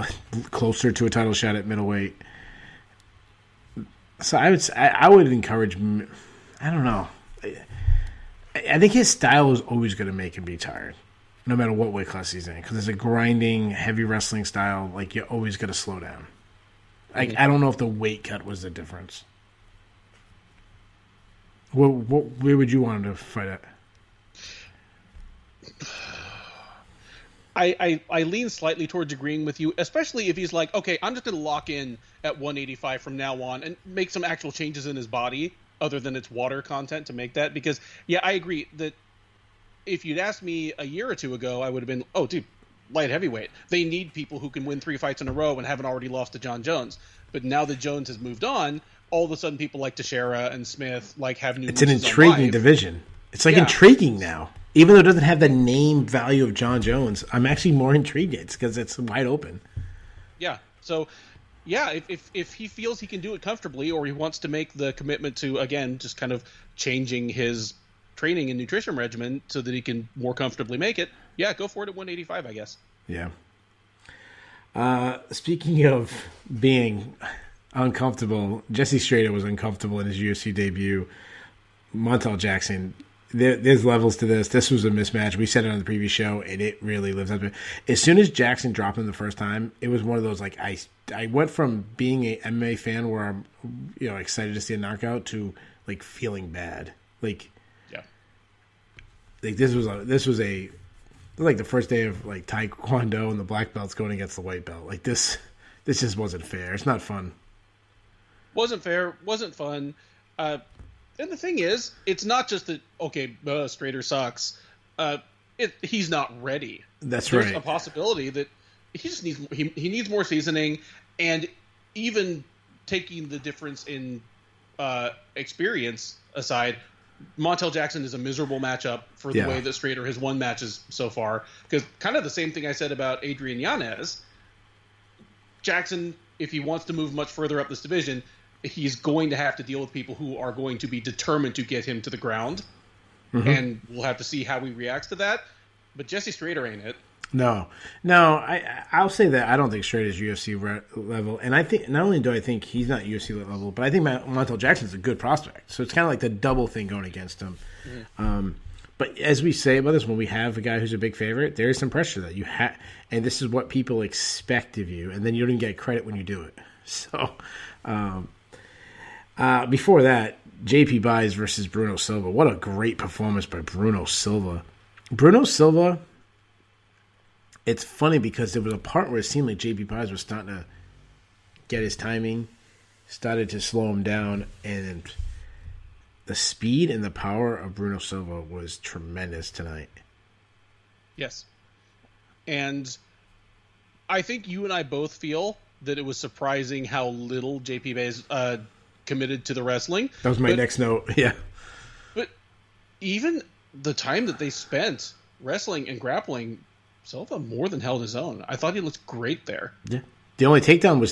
closer to a title shot at middleweight. So I would encourage. I don't know. I think his style is always going to make him be tired, no matter what weight class he's in, because it's a grinding, heavy wrestling style. Like you're always going to slow down. I don't know if the weight cut was the difference. Where would you want him to fight at? I lean slightly towards agreeing with you, especially if he's like, okay, I'm just going to lock in at 185 from now on and make some actual changes in his body other than its water content to make that. Because, yeah, I agree that if you'd asked me a year or two ago, I would have been, oh, dude, light heavyweight. They need people who can win 3 fights in a row and haven't already lost to John Jones. But now that Jones has moved on, all of a sudden people like Teixeira and Smith have new. It's an intriguing division. It's intriguing now. Even though it doesn't have the name value of John Jones, I'm actually more intrigued. It's because it's wide open. Yeah. So, yeah, if he feels he can do it comfortably or he wants to make the commitment to, again, just kind of changing his training and nutrition regimen so that he can more comfortably make it, yeah, go for it at 185, I guess. Yeah. Speaking of being uncomfortable, Jesse Strader was uncomfortable in his UFC debut. Montel Jackson, there's levels to this. This was a mismatch. We said it on the previous show, and it really lives up to it. As soon as Jackson dropped him the first time, it was one of those, like, I went from being a MMA fan where I'm, excited to see a knockout to, like, feeling bad. Like, yeah. Like, this was like the first day of like Taekwondo and the black belts going against the white belt. Like this just wasn't fair. It's not fun. Wasn't fair. Wasn't fun. And the thing is, it's not just that. Okay, Strader sucks. He's not ready. There's a possibility that he just needs he needs more seasoning, and even taking the difference in experience aside. Montel Jackson is a miserable matchup for the way that Strader has won matches so far. Because kind of the same thing I said about Adrian Yanez. Jackson, if he wants to move much further up this division, he's going to have to deal with people who are going to be determined to get him to the ground. Mm-hmm. And we'll have to see how he reacts to that. But Jesse Strader ain't it. No. I'll say that I don't think Strader's UFC level, and I think not only do I think he's not UFC level, but I think Montel Jackson's a good prospect. So it's kind of like the double thing going against him. Mm-hmm. But as we say about this, when we have a guy who's a big favorite, there is some pressure that you have, and this is what people expect of you, and then you don't even get credit when you do it. So before that, JP Buys versus Bruno Silva. What a great performance by Bruno Silva. Bruno Silva. It's funny because there was a part where it seemed like JP Buys was starting to get his timing, started to slow him down, and the speed and the power of Bruno Silva was tremendous tonight. Yes. And I think you and I both feel that it was surprising how little JP Buys committed to the wrestling. That was my next note, yeah. But even the time that they spent wrestling and grappling, Silva more than held his own. I thought he looked great there. Yeah. The only takedown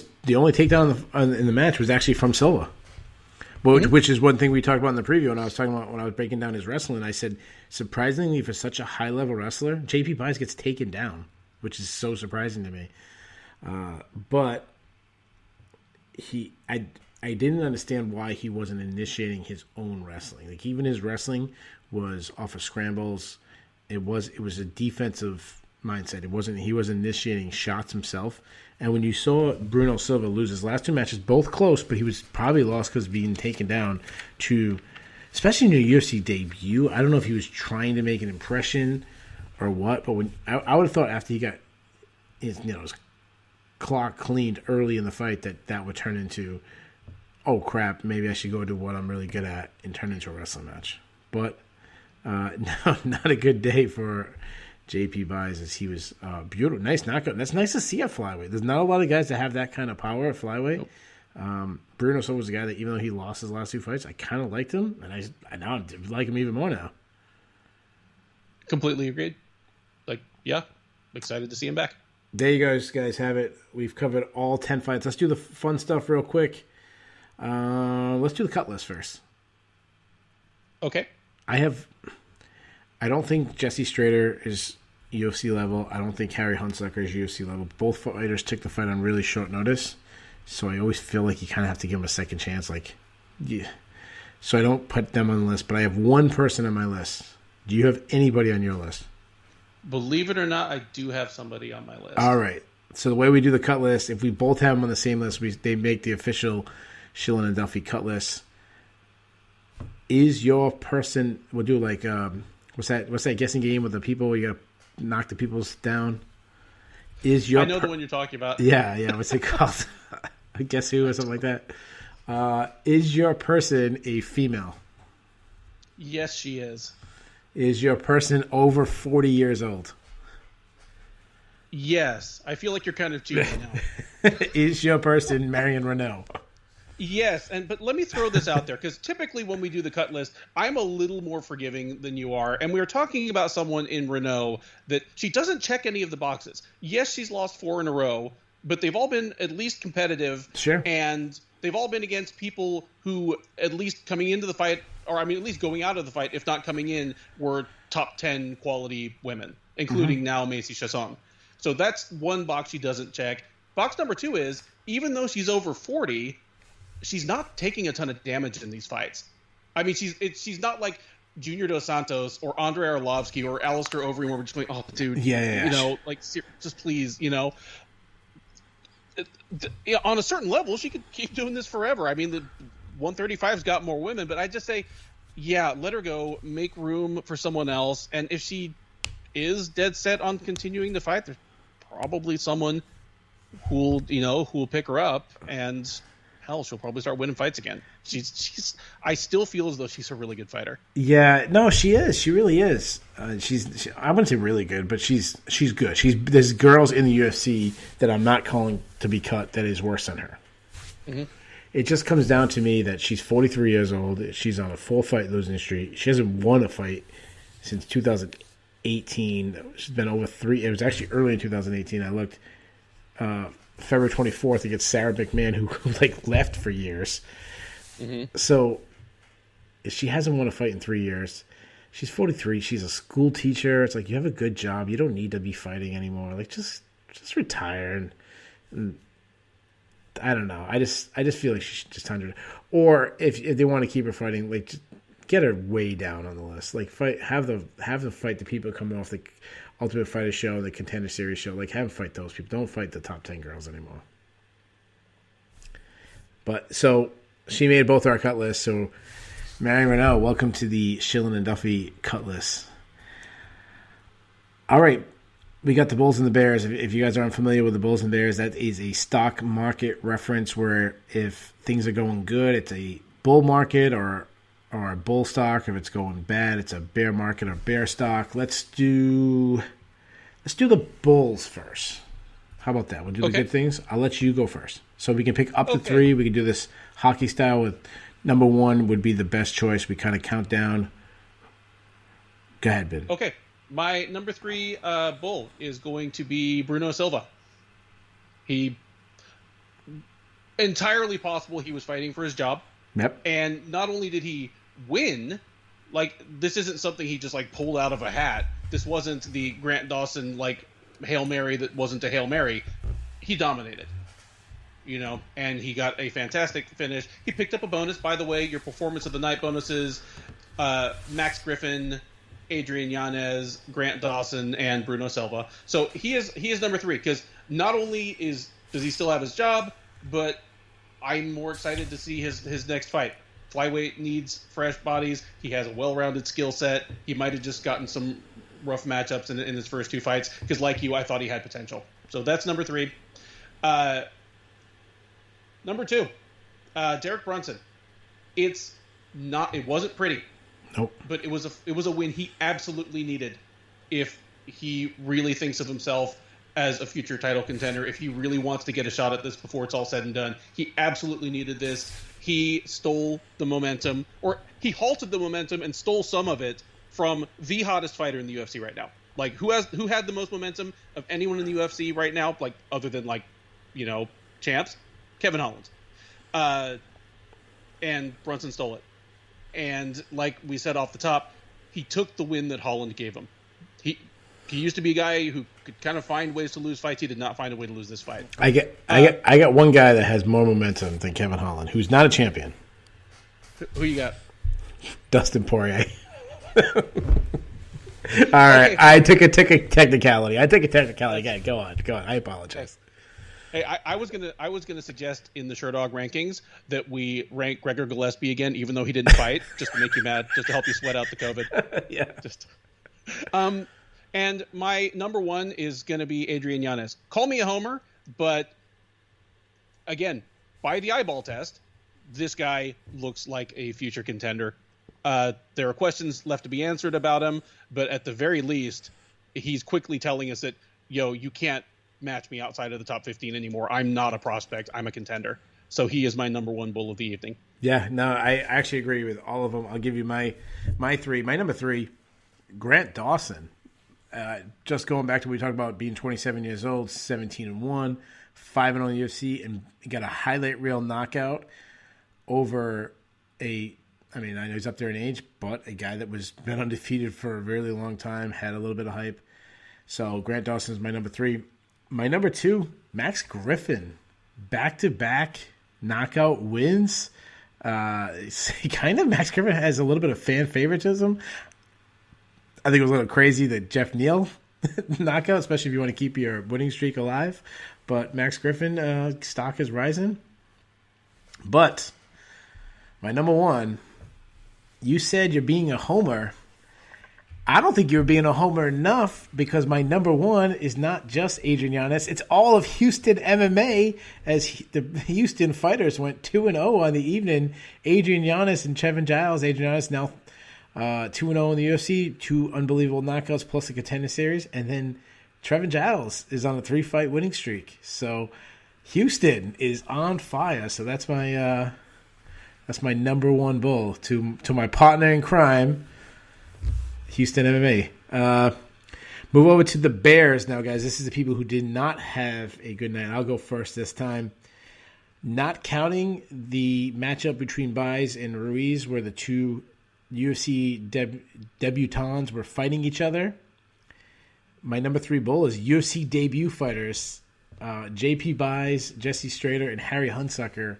in the match was actually from Silva, which is one thing we talked about in the preview. And I was talking about when I was breaking down his wrestling. I said, surprisingly, for such a high level wrestler, JP Buys gets taken down, which is so surprising to me. But I didn't understand why he wasn't initiating his own wrestling. Like, even his wrestling was off of scrambles. It was a defensive mindset. He wasn't initiating shots himself. And when you saw Bruno Silva lose his last 2 matches, both close, but he was probably lost because of being taken down to, especially in your UFC debut. I don't know if he was trying to make an impression or what, but when I would have thought after he got his clock cleaned early in the fight that would turn into, oh crap, maybe I should go do what I'm really good at and turn into a wrestling match. But no, not a good day for JP Buys, as he was beautiful. Nice knockout. That's nice to see at flyweight. There's not a lot of guys that have that kind of power at flyweight. Nope. Bruno Silva was a guy that, even though he lost his last 2 fights, I kind of liked him, and I now like him even more now. Completely agreed. Like, yeah, I'm excited to see him back. There you guys have it. We've covered all 10 fights. Let's do the fun stuff real quick. Let's do the cut list first. Okay. I don't think Jesse Strader is UFC level. I don't think Harry Hunsucker is UFC level. Both fighters took the fight on really short notice, so I always feel like you kind of have to give them a second chance. Like, yeah. So I don't put them on the list, but I have one person on my list. Do you have anybody on your list? Believe it or not, I do have somebody on my list. All right. So the way we do the cut list, if we both have them on the same list, they make the official Shillan and Duffy cut list. Is your person? We'll do like what's that guessing game with the people? You gotta knock the people's down. I know the one you're talking about. Yeah. What's it called? Guess who or something like that. Is your person a female? Yes, she is. Is your person over 40 years old? Yes. I feel like you're kind of cheating now. Is your person Marin Renault? Yes, but let me throw this out there, because typically when we do the cut list, I'm a little more forgiving than you are, and we were talking about someone in Renault that she doesn't check any of the boxes. Yes, she's lost 4 in a row, but they've all been at least competitive. Sure. And they've all been against people who, at least coming into the fight, or I mean at least going out of the fight, if not coming in, were top 10 quality women, including now Macy Chiasson. So that's one box she doesn't check. Box number 2 is, even though she's over 40, she's not taking a ton of damage in these fights. I mean, she's not like Junior Dos Santos or Andrei Arlovsky or Alistair Overeem, where we're just going, oh, dude, like, just please, on a certain level, she could keep doing this forever. I mean, the 135's got more women, but I just say, yeah, let her go, make room for someone else, and if she is dead set on continuing the fight, there's probably someone who'll pick her up, and hell, she'll probably start winning fights again. I still feel as though she's a really good fighter. Yeah, no, she is. She really is. I wouldn't say really good, but she's good. There's girls in the UFC that I'm not calling to be cut that is worse than her. Mm-hmm. It just comes down to me that she's 43 years old. She's on a 4-fight losing streak. She hasn't won a fight since 2018. She's been over 3. It was actually early in 2018. I looked. February 24th against Sarah McMahon, who like left for years. Mm-hmm. So she hasn't won a fight in 3 years. She's 43. She's a school teacher. It's like, you have a good job. You don't need to be fighting anymore. Like, just retire. And I don't know. I just feel like she should just time to. Or if they want to keep her fighting, like, just get her way down on the list. Like, have the fight the people coming off the Ultimate Fighter show, the Contender Series show. Like, have them fight those people. Don't fight the top 10 girls anymore. But so she made both our cut lists. So Marin Renault, welcome to the Shillan and Duffy cut list. All right, we got the Bulls and the Bears. If you guys aren't familiar with the Bulls and Bears, that is a stock market reference where if things are going good, it's a bull market or a bull stock. If it's going bad, it's a bear market or bear stock. Let's do the Bulls first. How about that? We'll do the good things. I'll let you go first. So we can pick up to 3. We can do this hockey style with number 1 would be the best choice. We kind of count down. Go ahead, Ben. Okay. My number 3 bull is going to be Bruno Silva. Entirely possible he was fighting for his job. Yep. And not only did he win, like, this isn't something he just like pulled out of a hat. This wasn't the Grant Dawson like Hail Mary that wasn't a Hail Mary. He dominated. and he got a fantastic finish. He picked up a bonus, by the way. Your performance of the night bonuses: Max Griffin, Adrian Yanez, Grant Dawson, and Bruno Silva. So he is number 3 because not only does he still have his job, but I'm more excited to see his next fight. Flyweight needs fresh bodies. He has a well-rounded skill set. He might have just gotten some rough matchups in his first 2 fights because, like you, I thought he had potential. So that's number 3. Number 2, Derek Brunson. It wasn't pretty. Nope. But it was a win he absolutely needed if he really thinks of himself as a future title contender, if he really wants to get a shot at this before it's all said and done. He absolutely needed this. He stole the momentum, or he halted the momentum and stole some of it from the hottest fighter in the UFC right now. Like, who had the most momentum of anyone in the UFC right now, like, other than, like, champs? Kevin Holland. And Brunson stole it. And like we said off the top, he took the win that Holland gave him. He used to be a guy who could kind of find ways to lose fights. He did not find a way to lose this fight. I got one guy that has more momentum than Kevin Holland, who's not a champion. Who you got? Dustin Poirier. All right, okay. I took a technicality. Again, go on. I apologize. Hey, I was gonna suggest in the Sherdog rankings that we rank Gregor Gillespie again, even though he didn't fight, just to make you mad, just to help you sweat out the COVID. Yeah. And my number 1 is gonna be Adrian Yanez. Call me a homer, but again, by the eyeball test, this guy looks like a future contender. There are questions left to be answered about him, but at the very least, he's quickly telling us that, you can't match me outside of the top 15 anymore. I'm not a prospect. I'm a contender. So he is my number 1 bull of the evening. Yeah, no, I actually agree with all of them. I'll give you my 3. My number 3, Grant Dawson. Just going back to what we talked about, being 27 years old, 17-1, 5-0 in the UFC, and got a highlight reel knockout over I know he's up there in age, but a guy that was been undefeated for a really long time, had a little bit of hype. So Grant Dawson is my number 3. My number 2, Max Griffin. Back-to-back knockout wins. Max Griffin has a little bit of fan favoritism. I think it was a little crazy that Jeff Neal knockout, especially if you want to keep your winning streak alive. But Max Griffin, stock is rising. But my number 1, you said you're being a homer. I don't think you're being a homer enough, because my number 1 is not just Adrian Yanez. It's all of Houston MMA, as the Houston fighters went 2-0 on the evening. Adrian Yanez and Trevin Giles. Adrian Yanez now 2-0 in the UFC, 2 unbelievable knockouts plus a contender series. And then Trevin Giles is on a 3-fight winning streak. So Houston is on fire. So that's my number 1 bull to my partner in crime, Houston MMA. Move over to the Bears now, guys. This is the people who did not have a good night. I'll go first this time. Not counting the matchup between Baez and Ruiz, where the 2 UFC debutants were fighting each other. My number 3 bull is UFC debut fighters. JP Baez, Jesse Strader, and Harry Hunsucker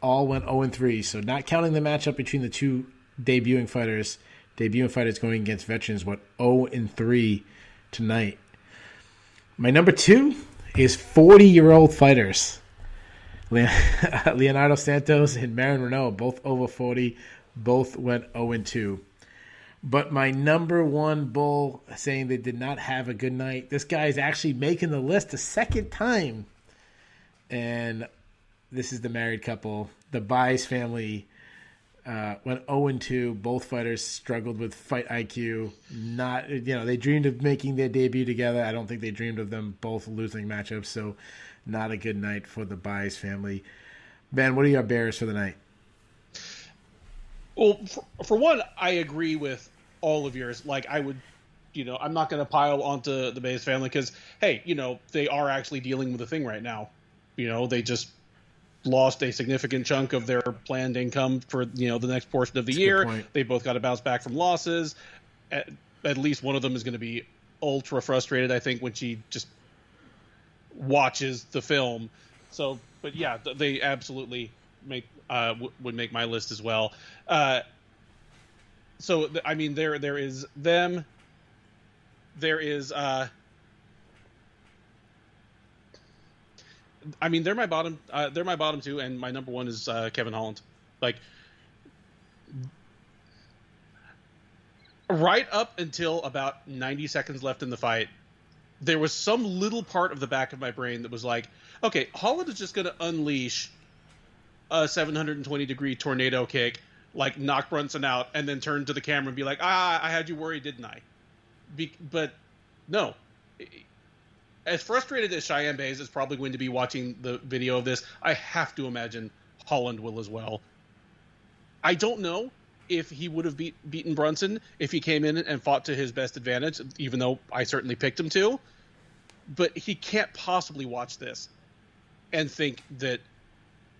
all went 0-3. So not counting the matchup between the 2 debuting fighters going against veterans went 0-3 tonight. My number 2 is 40-year-old fighters. Leonardo Santos and Marin Renault, both over 40, both went 0-2. But my number 1 bull saying they did not have a good night, this guy is actually making the list a second time. And this is the married couple. The Baez family went 0-2. Both fighters struggled with fight IQ. They dreamed of making their debut together. I don't think they dreamed of them both losing matchups. So not a good night for the Baez family. Ben, what are your bears for the night? Well, for one, I agree with all of yours. Like, I would, I'm not going to pile onto the Baez family because, hey, they are actually dealing with a thing right now. They just lost a significant chunk of their planned income for, the next portion of the year. They both got to bounce back from losses. At least one of them is going to be ultra frustrated, I think, when she just watches the film So, but yeah, they absolutely would make my list as well. So I mean, there is them. There is. I mean, they're my bottom. They're my bottom two, and my number one is Kevin Holland. Like, right up until about 90 seconds left in the fight, there was some little part of the back of my brain that was like, okay, Holland is just going to unleash a 720-degree tornado kick, like knock Brunson out, and then turn to the camera and be like, I had you worried, didn't I? But no. As frustrated as Cheyenne Bays is probably going to be watching the video of this, I have to imagine Holland will as well. I don't know if he would have beaten Brunson if he came in and fought to his best advantage, even though I certainly picked him to. But he can't possibly watch this and think that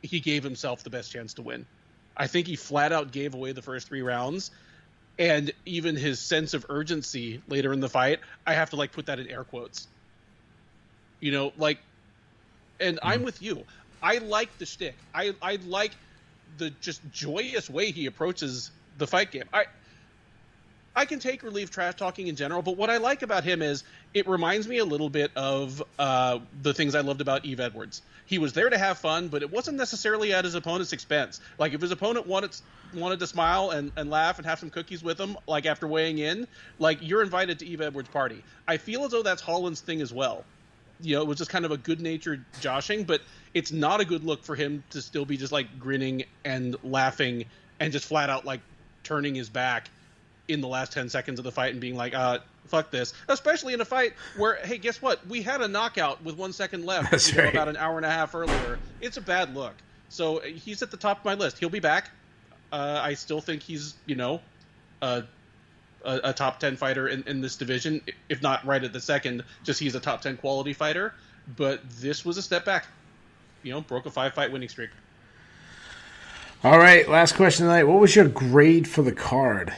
he gave himself the best chance to win. I think he flat out gave away the first 3 rounds, and even his sense of urgency later in the fight, I have to like put that in air quotes. You know, like, and I'm with you. I like the shtick. I like the just joyous way he approaches the fight game. I can take or leave trash talking in general, but what I like about him is it reminds me a little bit of the things I loved about Yves Edwards. He was there to have fun, but it wasn't necessarily at his opponent's expense. Like, if his opponent wanted to smile and laugh and have some cookies with him, like after weighing in, like, you're invited to Yves Edwards' party. I feel as though that's Holland's thing as well. You know, it was just kind of a good-natured joshing, but it's not a good look for him to still be just like grinning and laughing and just flat out like turning his back in the last 10 seconds of the fight and being like, fuck this. Especially in a fight where, hey, guess what? We had a knockout with 1 second left right. About an hour and a half earlier. It's a bad look. So he's at the top of my list. He'll be back. I still think he's, you know, a top 10 fighter in this division, if not right at the second, just he's a top 10 quality fighter. But this was a step back. You know, broke a 5-fight winning streak. All right, last question tonight. What was your grade for the card?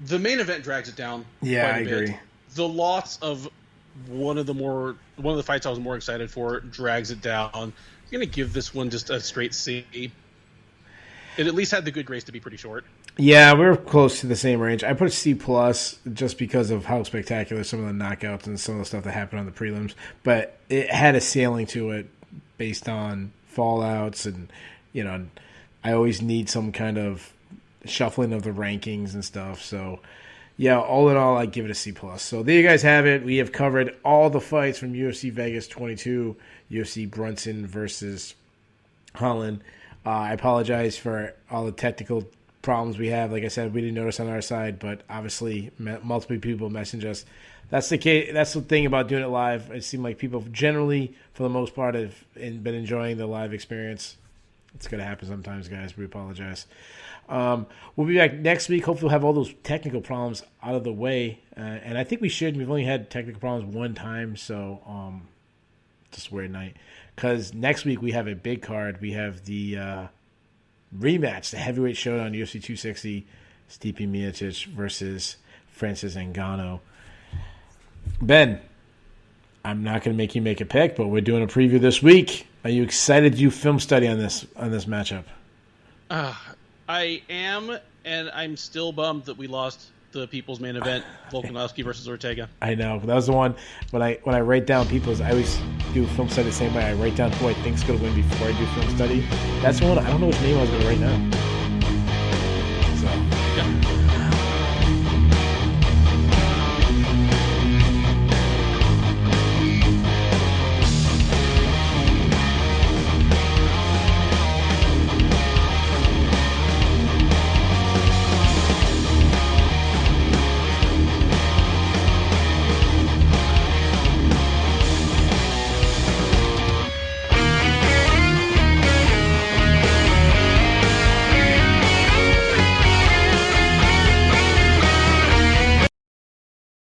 The main event drags it down. Yeah, quite a I agree. bit. The loss of one of the fights I was more excited for drags it down. I'm gonna give this one just a straight C. It at least had the good grace to be pretty short. Yeah, we're close to the same range. I put C+ just because of how spectacular some of the knockouts and some of the stuff that happened on the prelims. But it had a ceiling to it based on fallouts, and you know, I always need some kind of shuffling of the rankings and stuff. So yeah, all in all, I give it a C+. So there you guys have it. We have covered all the fights from UFC Vegas 22, UFC Brunson versus Holland. I apologize for all the technical problems we have. Like I said, we didn't notice on our side, but obviously multiple people message us. That's the case. That's the thing about doing it live. It seemed like people generally, for the most part, have been enjoying the live experience. It's going to happen sometimes, guys. We apologize. We'll be back next week. Hopefully we'll have all those technical problems out of the way. And I think we should. We've only had technical problems one time, so just a weird night. Because next week we have a big card. We have the rematch, the heavyweight showdown, UFC 260, Stipe Miyotic versus Francis Zangano. Ben, I'm not going to make you make a pick, but we're doing a preview this week. Are you excited to do film study on this matchup? I am, and I'm still bummed that we lost the people's main event, Volkanovski versus Ortega. I know. That was the one. When I write down people's, I always do film study the same way. I write down who I think is going to win before I do film study. That's the one. I don't know which name I was going to write down.